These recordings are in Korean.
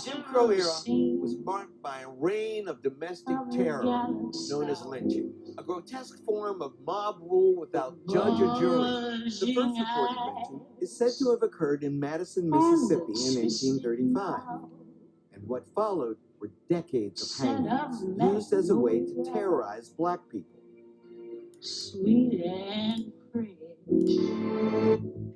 Jim Crow era was marked by a reign of domestic terror known as lynching, a grotesque form of mob rule without judge or jury. The first recorded lynching is said to have occurred in Madison, Mississippi in 1835, and what followed were decades of hangings used as a way to terrorize black people. Sweet and pretty.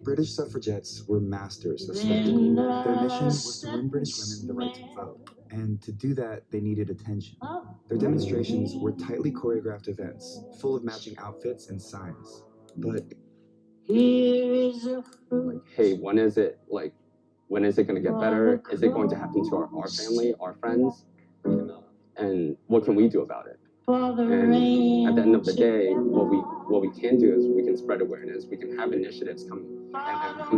British suffragettes were masters of spectacle. Their mission was to win British women the right to vote, and to do that, they needed attention. Their demonstrations were tightly choreographed events, full of matching outfits and signs. But hey, when is it going to get better? Is it going to happen to our family, our friends? And what can we do about it? And at the end of the day, what we can do is we can spread awareness. We can have initiatives come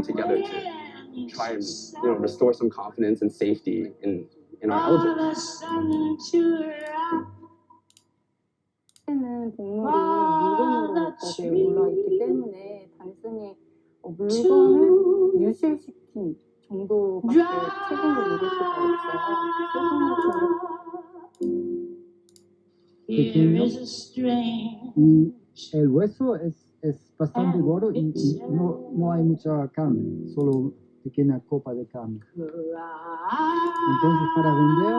together to try and restore some confidence and safety in our elders. 는 동물이 물건으로까지 올라있기 때문에 단순히 물건을 유실시킨 정도밖에 책임을 물을 수가 없어요. Pequeño, y el hueso es bastante gordo y no hay mucha carne, solo pequeña copa de carne. Entonces para vender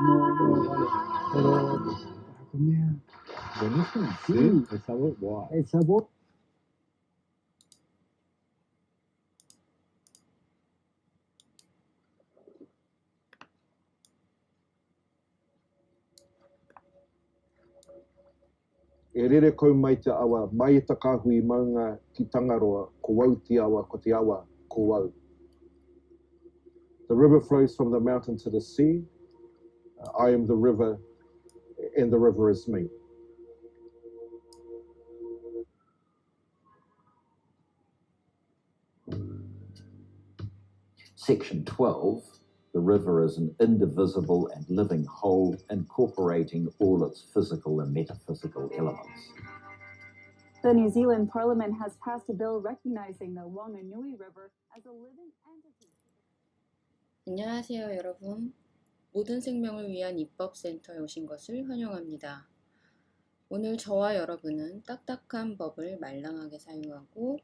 no vale, pero para comer. Buenísimo. Sí, el sabor, wow. El sabor. E rere kau mai te awa, mai e takahui maunga ki Tangaroa, ko wau te awa, ko te awa, ko wau. The river flows from the mountain to the sea. I am the river, and the river is me. Section 12, the river is an indivisible and living whole, incorporating all its physical and metaphysical elements. The New Zealand Parliament has passed a bill recognizing the Wanganui River as a living entity. 안녕하세요, 여러분. 모든 생명을 위한 입법센터에 오신 것을 환영합니다. 오늘 저와 여러분은 딱딱한 법을 말랑하게 사유하고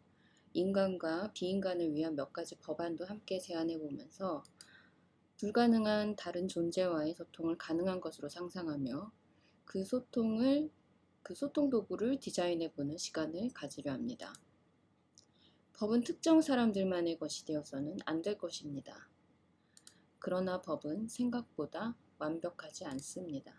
인간과 비인간을 위한 몇 가지 법안도 함께 제안해 보면서 불가능한 다른 존재와의 소통을 가능한 것으로 상상하며 그 소통 도구를 디자인해 보는 시간을 가지려 합니다. 법은 특정 사람들만의 것이 되어서는 안 될 것입니다. 그러나 법은 생각보다 완벽하지 않습니다.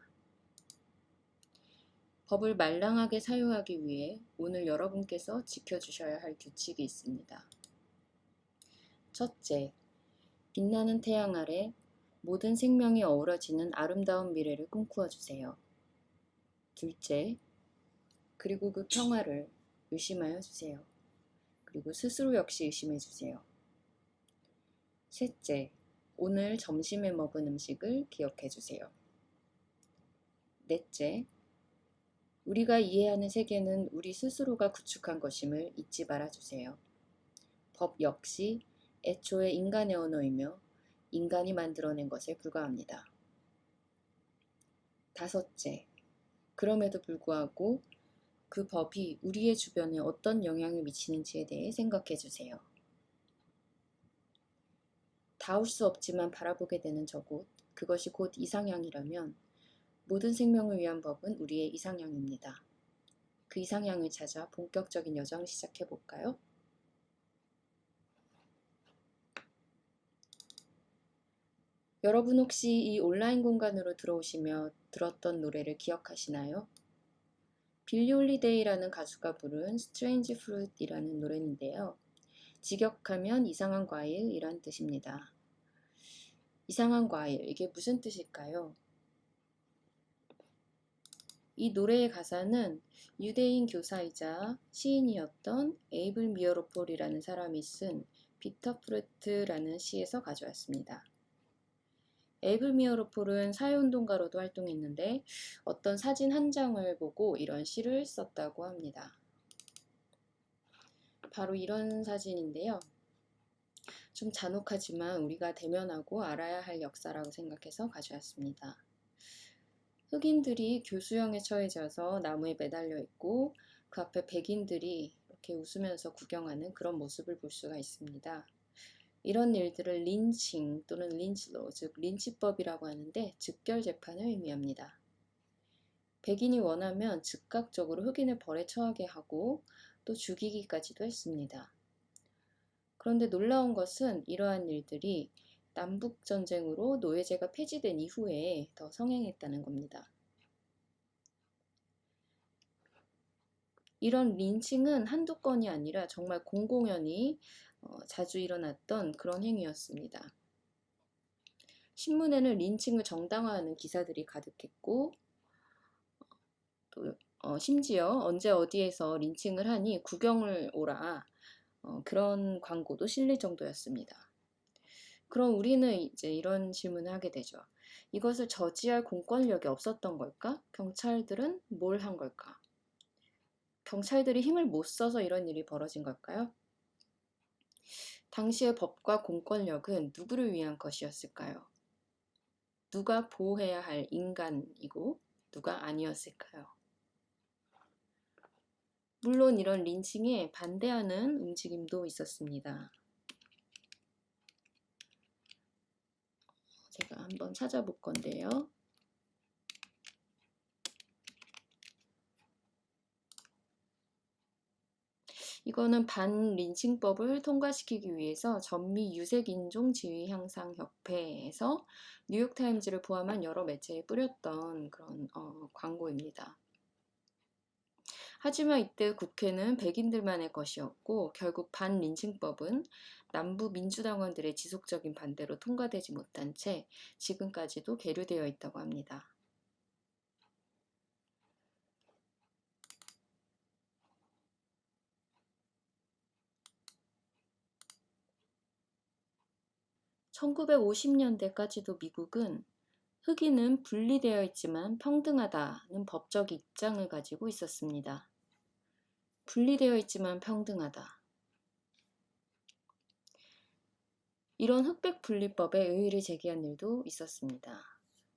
법을 말랑하게 사유하기 위해 오늘 여러분께서 지켜주셔야 할 규칙이 있습니다. 첫째, 빛나는 태양 아래 모든 생명이 어우러지는 아름다운 미래를 꿈꾸어 주세요. 둘째, 그리고 그 평화를 의심하여 주세요. 그리고 스스로 역시 의심해 주세요. 셋째, 오늘 점심에 먹은 음식을 기억해 주세요. 넷째, 우리가 이해하는 세계는 우리 스스로가 구축한 것임을 잊지 말아주세요. 법 역시 애초에 인간의 언어이며 인간이 만들어낸 것에 불과합니다. 다섯째, 그럼에도 불구하고 그 법이 우리의 주변에 어떤 영향을 미치는지에 대해 생각해 주세요. 닿을 수 없지만 바라보게 되는 저곳, 그것이 곧 이상향이라면 모든 생명을 위한 법은 우리의 이상향입니다. 그 이상향을 찾아 본격적인 여정을 시작해 볼까요? 여러분 혹시 이 온라인 공간으로 들어오시며 들었던 노래를 기억하시나요? 빌리 홀리데이라는 가수가 부른 Strange Fruit이라는 노래인데요. 직역하면 이상한 과일이란 뜻입니다. 이상한 과일, 이게 무슨 뜻일까요? 이 노래의 가사는 유대인 교사이자 시인이었던 에이블 미어로폴이라는 사람이 쓴 비터 프루트라는 시에서 가져왔습니다. 에이블 미어로폴은 사회운동가로도 활동했는데 어떤 사진 한 장을 보고 이런 시를 썼다고 합니다. 바로 이런 사진인데요. 좀 잔혹하지만 우리가 대면하고 알아야 할 역사라고 생각해서 가져왔습니다. 흑인들이 교수형에 처해져서 나무에 매달려 있고 그 앞에 백인들이 이렇게 웃으면서 구경하는 그런 모습을 볼 수가 있습니다. 이런 일들을 린칭 또는 린치로, 즉 린치법이라고 하는데 즉결 재판을 의미합니다. 백인이 원하면 즉각적으로 흑인을 벌에 처하게 하고 또 죽이기까지도 했습니다. 그런데 놀라운 것은 이러한 일들이 남북전쟁으로 노예제가 폐지된 이후에 더 성행했다는 겁니다. 이런 린칭은 한두 건이 아니라 정말 공공연히 자주 일어났던 그런 행위였습니다. 신문에는 린칭을 정당화하는 기사들이 가득했고 또 심지어 언제 어디에서 린칭을 하니 구경을 오라 그런 광고도 실릴 정도였습니다. 그럼 우리는 이제 이런 질문을 하게 되죠. 이것을 저지할 공권력이 없었던 걸까? 경찰들은 뭘 한 걸까? 경찰들이 힘을 못 써서 이런 일이 벌어진 걸까요? 당시의 법과 공권력은 누구를 위한 것이었을까요? 누가 보호해야 할 인간이고 누가 아니었을까요? 물론 이런 린칭에 반대하는 움직임도 있었습니다. 제가 한번 찾아볼 건데요. 이거는 반린칭법을 통과시키기 위해서 전미 유색인종 지위 향상 협회에서 뉴욕타임즈를 포함한 여러 매체에 뿌렸던 그런 광고입니다. 하지만 이때 국회는 백인들만의 것이었고 결국 반린칭법은 남부 민주당원들의 지속적인 반대로 통과되지 못한 채 지금까지도 계류되어 있다고 합니다. (1950년대까지도) 미국은 흑인은 분리되어 있지만 평등하다는 법적 입장을 가지고 있었습니다. 분리되어 있지만 평등하다. 이런 흑백 분리법에 의의를 제기한 일도 있었습니다.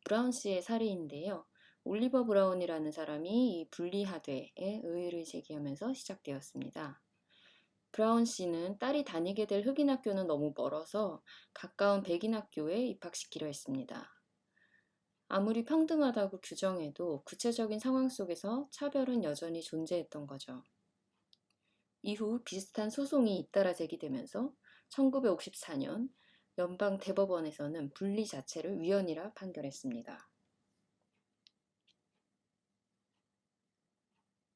브라운 씨의 사례인데요. 올리버 브라운이라는 사람이 이 분리하되에 의의를 제기하면서 시작되었습니다. 브라운 씨는 딸이 다니게 될 흑인 학교는 너무 멀어서 가까운 백인 학교에 입학시키려 했습니다. 아무리 평등하다고 규정해도 구체적인 상황 속에서 차별은 여전히 존재했던 거죠. 이후 비슷한 소송이 잇따라 제기되면서 1954년 연방 대법원에서는 분리 자체를 위헌이라 판결했습니다.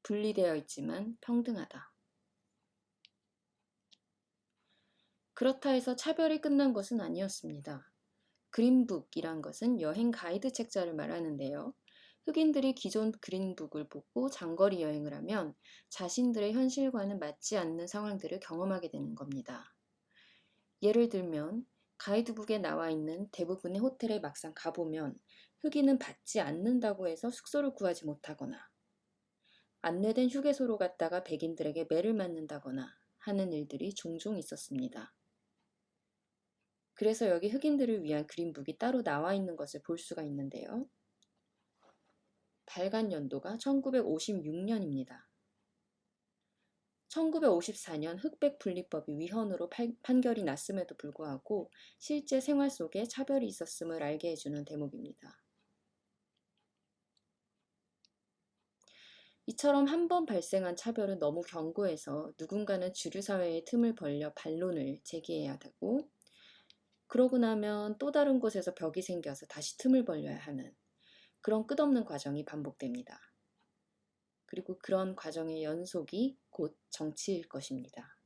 분리되어 있지만 평등하다. 그렇다 해서 차별이 끝난 것은 아니었습니다. 그린북이란 것은 여행 가이드 책자를 말하는데요. 흑인들이 기존 그린북을 보고 장거리 여행을 하면 자신들의 현실과는 맞지 않는 상황들을 경험하게 되는 겁니다. 예를 들면 가이드북에 나와 있는 대부분의 호텔에 막상 가보면 흑인은 받지 않는다고 해서 숙소를 구하지 못하거나 안내된 휴게소로 갔다가 백인들에게 매를 맞는다거나 하는 일들이 종종 있었습니다. 그래서 여기 흑인들을 위한 그린북이 따로 나와 있는 것을 볼 수가 있는데요. 발간 연도가 1956년입니다. 1954년 흑백 분리법이 위헌으로 판결이 났음에도 불구하고 실제 생활 속에 차별이 있었음을 알게 해주는 대목입니다. 이처럼 한 번 발생한 차별은 너무 견고해서 누군가는 주류사회의 틈을 벌려 반론을 제기해야 되고 그러고 나면 또 다른 곳에서 벽이 생겨서 다시 틈을 벌려야 하는 그런 끝없는 과정이 반복됩니다. 그리고 그런 과정의 연속이 곧 정치일 것입니다.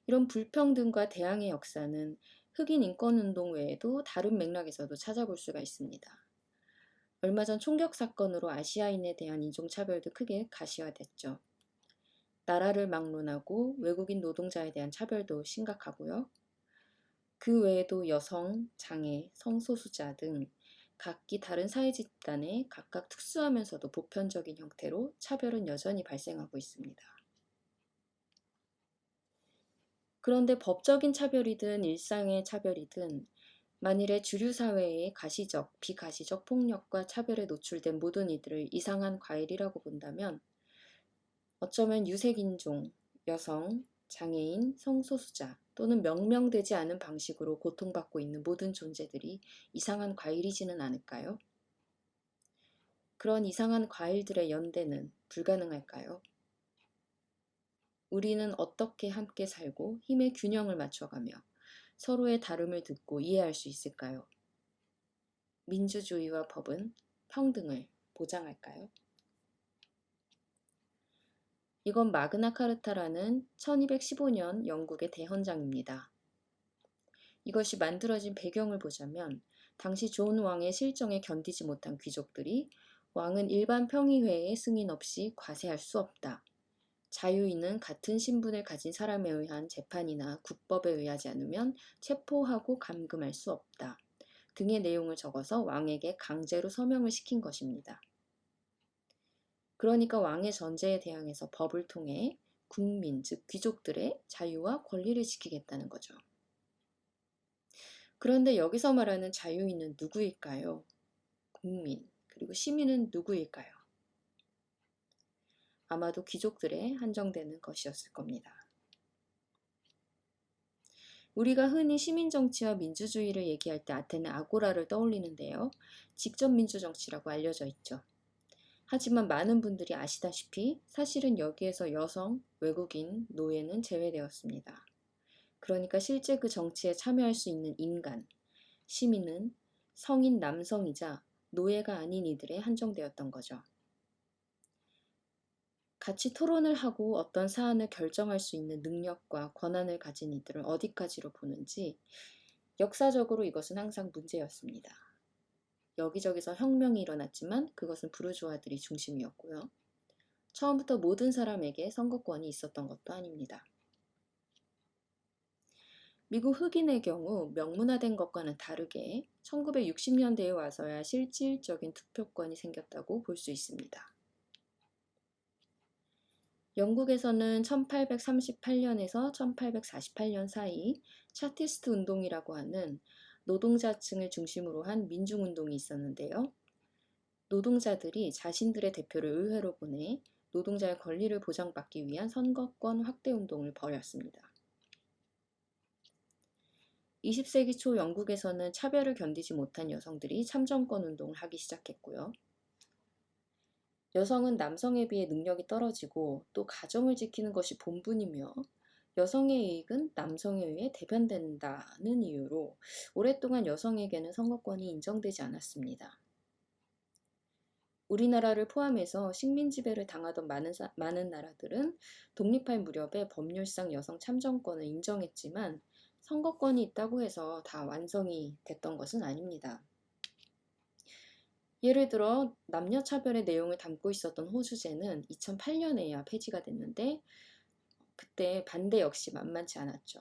이런 불평등과 대항의 역사는 흑인 인권운동 외에도 다른 맥락에서도 찾아볼 수가 있습니다. 얼마 전 총격 사건으로 아시아인에 대한 인종차별도 크게 가시화됐죠. 나라를 막론하고 외국인 노동자에 대한 차별도 심각하고요. 그 외에도 여성, 장애, 성소수자 등 각기 다른 사회 집단에 각각 특수하면서도 보편적인 형태로 차별은 여전히 발생하고 있습니다. 그런데 법적인 차별이든 일상의 차별이든 만일에 주류 사회의 가시적, 비가시적 폭력과 차별에 노출된 모든 이들을 이상한 과일이라고 본다면 어쩌면 유색인종, 여성, 장애인, 성소수자 또는 명명되지 않은 방식으로 고통받고 있는 모든 존재들이 이상한 과일이지는 않을까요? 그런 이상한 과일들의 연대는 불가능할까요? 우리는 어떻게 함께 살고 힘의 균형을 맞춰가며 서로의 다름을 듣고 이해할 수 있을까요? 민주주의와 법은 평등을 보장할까요? 이건 마그나 카르타라는 1215년 영국의 대헌장입니다. 이것이 만들어진 배경을 보자면 당시 존 왕의 실정에 견디지 못한 귀족들이 왕은 일반 평의회의 승인 없이 과세할 수 없다. 자유인은 같은 신분을 가진 사람에 의한 재판이나 국법에 의하지 않으면 체포하고 감금할 수 없다. 등의 내용을 적어서 왕에게 강제로 서명을 시킨 것입니다. 그러니까 왕의 전제에 대항해서 법을 통해 국민, 즉 귀족들의 자유와 권리를 지키겠다는 거죠. 그런데 여기서 말하는 자유인은 누구일까요? 국민, 그리고 시민은 누구일까요? 아마도 귀족들에 한정되는 것이었을 겁니다. 우리가 흔히 시민정치와 민주주의를 얘기할 때 아테네 아고라를 떠올리는데요. 직접 민주정치라고 알려져 있죠. 하지만 많은 분들이 아시다시피 사실은 여기에서 여성, 외국인, 노예는 제외되었습니다. 그러니까 실제 그 정치에 참여할 수 있는 인간, 시민은 성인 남성이자 노예가 아닌 이들에 한정되었던 거죠. 같이 토론을 하고 어떤 사안을 결정할 수 있는 능력과 권한을 가진 이들을 어디까지로 보는지 역사적으로 이것은 항상 문제였습니다. 여기저기서 혁명이 일어났지만 그것은 부르주아들이 중심이었고요. 처음부터 모든 사람에게 선거권이 있었던 것도 아닙니다. 미국 흑인의 경우 명문화된 것과는 다르게 1960년대에 와서야 실질적인 투표권이 생겼다고 볼 수 있습니다. 영국에서는 1838년에서 1848년 사이 차티스트 운동이라고 하는 노동자층을 중심으로 한 민중운동이 있었는데요. 노동자들이 자신들의 대표를 의회로 보내 노동자의 권리를 보장받기 위한 선거권 확대 운동을 벌였습니다. 20세기 초 영국에서는 차별을 견디지 못한 여성들이 참정권 운동을 하기 시작했고요. 여성은 남성에 비해 능력이 떨어지고 또 가정을 지키는 것이 본분이며 여성의 이익은 남성에 의해 대변된다는 이유로 오랫동안 여성에게는 선거권이 인정되지 않았습니다. 우리나라를 포함해서 식민 지배를 당하던 많은 나라들은 독립할 무렵에 법률상 여성 참정권을 인정했지만 선거권이 있다고 해서 다 완성이 됐던 것은 아닙니다. 예를 들어 남녀차별의 내용을 담고 있었던 호주제는 2008년에야 폐지가 됐는데 그때 반대 역시 만만치 않았죠.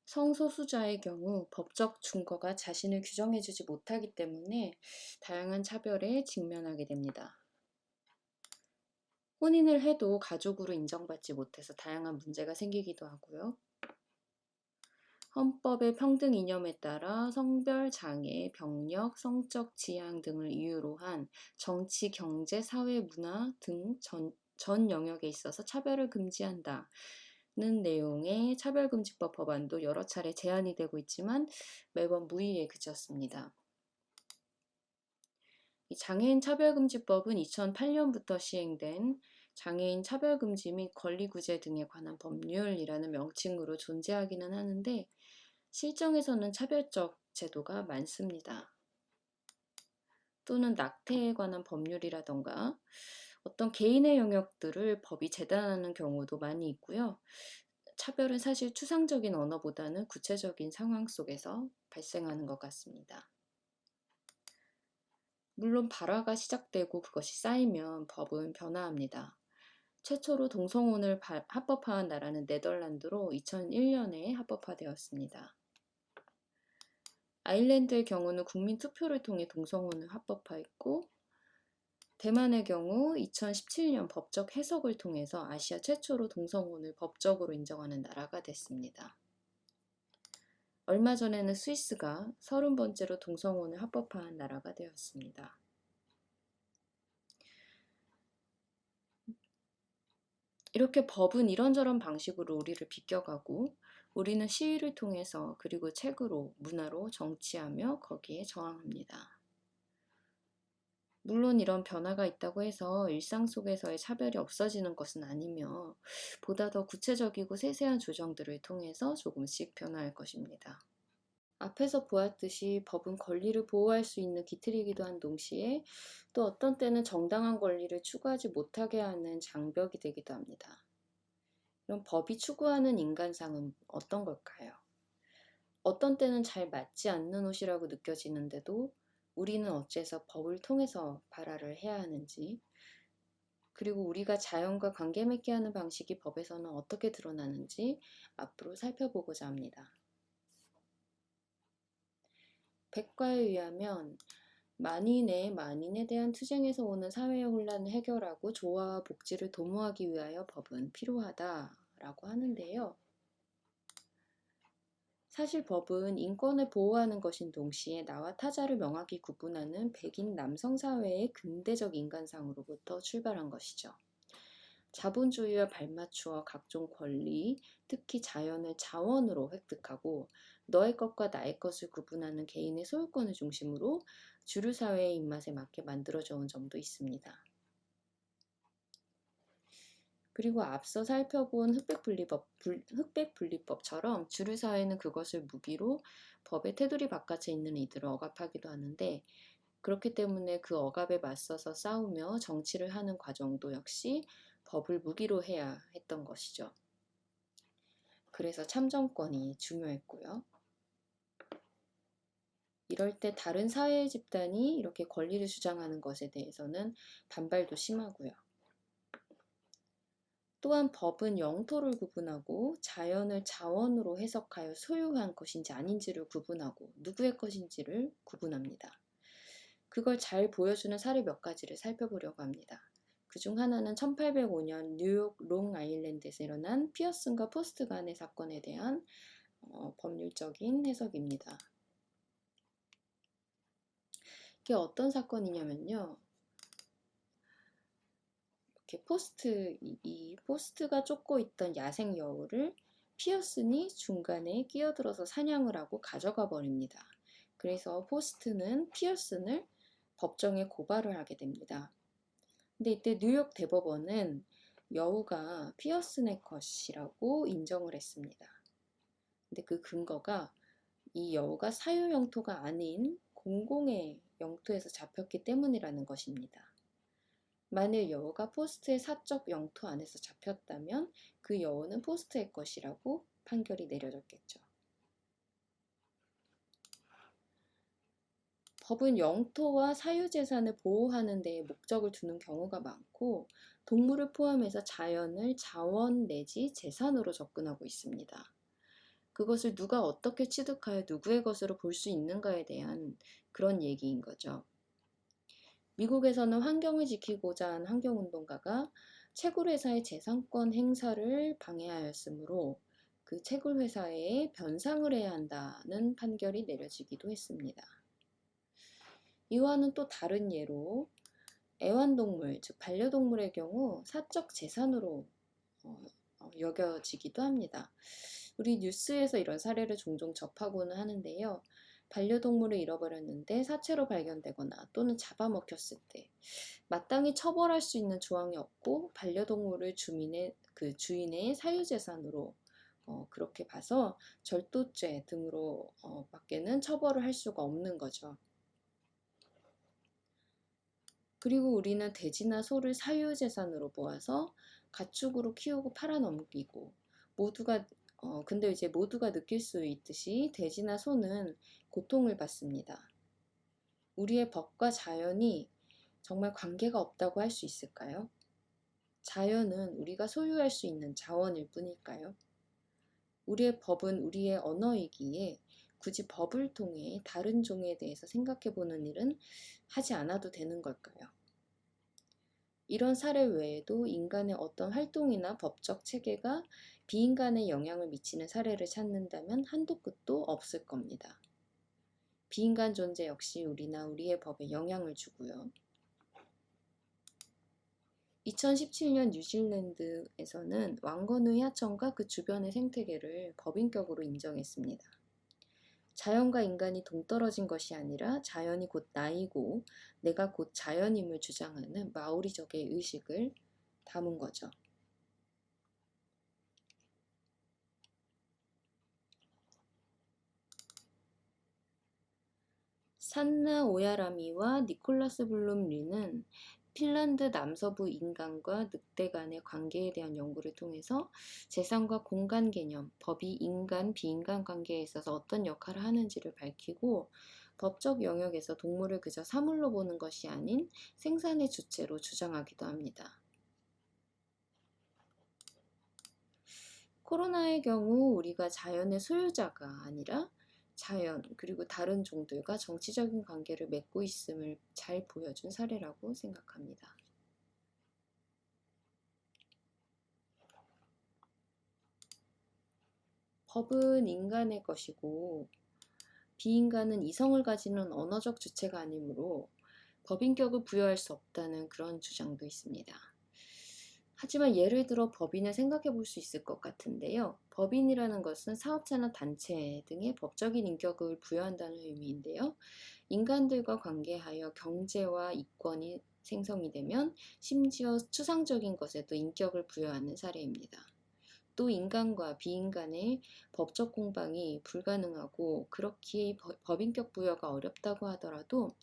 성소수자의 경우 법적 증거가 자신을 규정해주지 못하기 때문에 다양한 차별에 직면하게 됩니다. 혼인을 해도 가족으로 인정받지 못해서 다양한 문제가 생기기도 하고요. 헌법의 평등 이념에 따라 성별, 장애, 병력, 성적 지향 등을 이유로 한 정치, 경제, 사회, 문화 등 전 영역에 있어서 차별을 금지한다는 내용의 차별금지법 법안도 여러 차례 제안이 되고 있지만 매번 무의에 그쳤습니다. 이 장애인 차별금지법은 2008년부터 시행된 장애인 차별금지 및 권리구제 등에 관한 법률이라는 명칭으로 존재하기는 하는데 실정에서는 차별적 제도가 많습니다. 또는 낙태에 관한 법률이라던가 어떤 개인의 영역들을 법이 재단하는 경우도 많이 있고요. 차별은 사실 추상적인 언어보다는 구체적인 상황 속에서 발생하는 것 같습니다. 물론 발화가 시작되고 그것이 쌓이면 법은 변화합니다. 최초로 동성혼을 합법화한 나라는 네덜란드로 2001년에 합법화되었습니다. 아일랜드의 경우는 국민 투표를 통해 동성혼을 합법화했고, 대만의 경우 2017년 법적 해석을 통해서 아시아 최초로 동성혼을 법적으로 인정하는 나라가 됐습니다. 얼마 전에는 스위스가 30번째로 동성혼을 합법화한 나라가 되었습니다. 이렇게 법은 이런저런 방식으로 우리를 비껴가고, 우리는 시위를 통해서 그리고 책으로, 문화로 정치하며 거기에 저항합니다. 물론 이런 변화가 있다고 해서 일상 속에서의 차별이 없어지는 것은 아니며, 보다 더 구체적이고 세세한 조정들을 통해서 조금씩 변화할 것입니다. 앞에서 보았듯이 법은 권리를 보호할 수 있는 기틀이기도 한 동시에 또 어떤 때는 정당한 권리를 추구하지 못하게 하는 장벽이 되기도 합니다. 그럼 법이 추구하는 인간상은 어떤 걸까요? 어떤 때는 잘 맞지 않는 옷이라고 느껴지는데도 우리는 어째서 법을 통해서 발화를 해야 하는지, 그리고 우리가 자연과 관계 맺게 하는 방식이 법에서는 어떻게 드러나는지 앞으로 살펴보고자 합니다. 백과에 의하면 만인의 만인에 대한 투쟁에서 오는 사회의 혼란을 해결하고 조화와 복지를 도모하기 위하여 법은 필요하다라고 하는데요. 사실 법은 인권을 보호하는 것인 동시에 나와 타자를 명확히 구분하는 백인 남성 사회의 근대적 인간상으로부터 출발한 것이죠. 자본주의와 발맞추어 각종 권리, 특히 자연을 자원으로 획득하고 너의 것과 나의 것을 구분하는 개인의 소유권을 중심으로 주류 사회의 입맛에 맞게 만들어져 온 점도 있습니다. 그리고 앞서 살펴본 흑백분리법처럼 주류 사회는 그것을 무기로 법의 테두리 바깥에 있는 이들을 억압하기도 하는데, 그렇기 때문에 그 억압에 맞서서 싸우며 정치를 하는 과정도 역시 법을 무기로 해야 했던 것이죠. 그래서 참정권이 중요했고요. 이럴 때 다른 사회의 집단이 이렇게 권리를 주장하는 것에 대해서는 반발도 심하고요. 또한 법은 영토를 구분하고 자연을 자원으로 해석하여 소유한 것인지 아닌지를 구분하고 누구의 것인지를 구분합니다. 그걸 잘 보여주는 사례 몇 가지를 살펴보려고 합니다. 그중 하나는 1805년 뉴욕 롱아일랜드에서 일어난 피어슨과 포스트 간의 사건에 대한 법률적인 해석입니다. 이게 어떤 사건이냐면요. 이렇게 포스트가 쫓고 있던 야생 여우를 피어슨이 중간에 끼어들어서 사냥을 하고 가져가 버립니다. 그래서 포스트는 피어슨을 법정에 고발을 하게 됩니다. 근데 이때 뉴욕 대법원은 여우가 피어슨의 것이라고 인정을 했습니다. 근데 그 근거가 이 여우가 사유 영토가 아닌 공공의 영토에서 잡혔기 때문이라는 것입니다. 만일 여우가 포스트의 사적 영토 안에서 잡혔다면 그 여우는 포스트의 것이라고 판결이 내려졌겠죠. 법은 영토와 사유재산을 보호하는 데에 목적을 두는 경우가 많고, 동물을 포함해서 자연을 자원 내지 재산으로 접근하고 있습니다. 그것을 누가 어떻게 취득하여 누구의 것으로 볼 수 있는가에 대한 그런 얘기인 거죠. 미국에서는 환경을 지키고자 한 환경운동가가 채굴회사의 재산권 행사를 방해하였으므로 그 채굴회사에 변상을 해야 한다는 판결이 내려지기도 했습니다. 이와는 또 다른 예로 애완동물, 즉 반려동물의 경우 사적 재산으로 여겨지기도 합니다. 우리 뉴스에서 이런 사례를 종종 접하고는 하는데요. 반려동물을 잃어버렸는데 사체로 발견되거나 또는 잡아먹혔을 때 마땅히 처벌할 수 있는 조항이 없고 반려동물을 주인의 사유재산으로 그렇게 봐서 절도죄 등으로 밖에는 처벌을 할 수가 없는 거죠. 그리고 우리는 돼지나 소를 사유재산으로 보아서 가축으로 키우고 팔아넘기고 근데 이제 모두가 느낄 수 있듯이 돼지나 소는 고통을 받습니다. 우리의 법과 자연이 정말 관계가 없다고 할 수 있을까요? 자연은 우리가 소유할 수 있는 자원일 뿐일까요? 우리의 법은 우리의 언어이기에 굳이 법을 통해 다른 종에 대해서 생각해보는 일은 하지 않아도 되는 걸까요? 이런 사례 외에도 인간의 어떤 활동이나 법적 체계가 비인간에 영향을 미치는 사례를 찾는다면 한도 끝도 없을 겁니다. 비인간 존재 역시 우리나 우리의 법에 영향을 주고요. 2017년 뉴질랜드에서는 왕건우의 하천과 그 주변의 생태계를 법인격으로 인정했습니다. 자연과 인간이 동떨어진 것이 아니라 자연이 곧 나이고 내가 곧 자연임을 주장하는 마오리족의 의식을 담은 거죠. 산나 오야라미와 니콜라스 블룸 리는 핀란드 남서부 인간과 늑대 간의 관계에 대한 연구를 통해서 재산과 공간 개념, 법이 인간, 비인간 관계에 있어서 어떤 역할을 하는지를 밝히고 법적 영역에서 동물을 그저 사물로 보는 것이 아닌 생산의 주체로 주장하기도 합니다. 코로나의 경우 우리가 자연의 소유자가 아니라 자연 그리고 다른 종들과 정치적인 관계를 맺고 있음을 잘 보여준 사례라고 생각합니다. 법은 인간의 것이고 비인간은 이성을 가지는 언어적 주체가 아니므로 법인격을 부여할 수 없다는 그런 주장도 있습니다. 하지만 예를 들어 법인을 생각해 볼 수 있을 것 같은데요. 법인이라는 것은 사업자나 단체 등의 법적인 인격을 부여한다는 의미인데요. 인간들과 관계하여 경제와 이권이 생성이 되면 심지어 추상적인 것에도 인격을 부여하는 사례입니다. 또 인간과 비인간의 법적 공방이 불가능하고 그렇기에 법인격 부여가 어렵다고 하더라도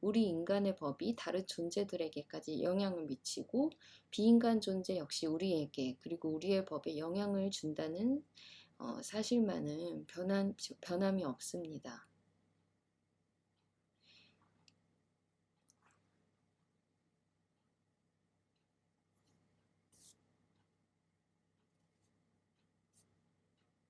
우리 인간의 법이 다른 존재들에게까지 영향을 미치고 비인간 존재 역시 우리에게 그리고 우리의 법에 영향을 준다는 사실만은 변함이 없습니다.